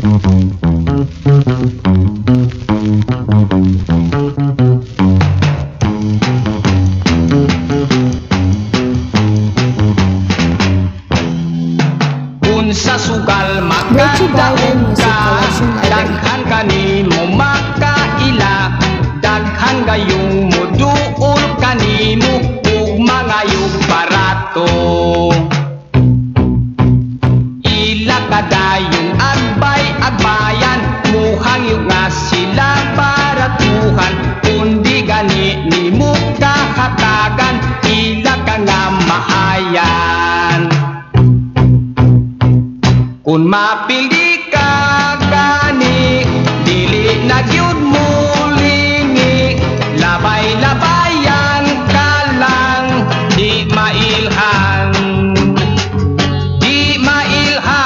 Sa sugal makadaup ka, daghan kanimo makaila, daghan gayong moduol kanimo ug mga yung barato. Ila kadayong agbay-agbayan, muhang yung nga sila baratuhan, kundi gani nimo kahatagan, ila ka nga mahayan. Kung mapili ka gani, dili na gyud mo lingi, labay-labayan ka lang, di mailhan, di mailhan.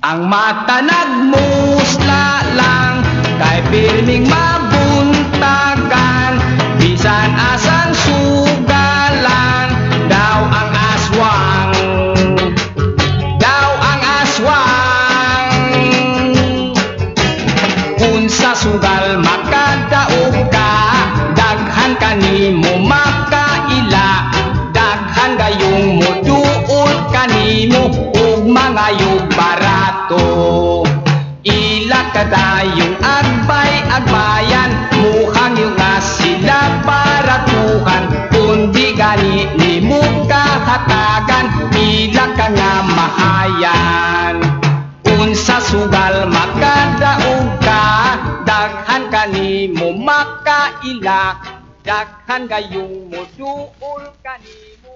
Ang mata nagmusla lang, kay pirming mabuntagan, bisan asan sugalan, daw ang aswang, daw ang aswang. Kung sa sugal makadaog ka, daghan kanimo makaila, daghan gayong moduol kanimo ug mga yung barato. Ila kadayong agbay-agbayan, muhang yung nga sila baratuhan, kundi gani nimo kahatagan, ila ka nga mahayan. Kung sa sugal makadaog ka, daghan kanimo makaila, daghan gayong moduol kanimo.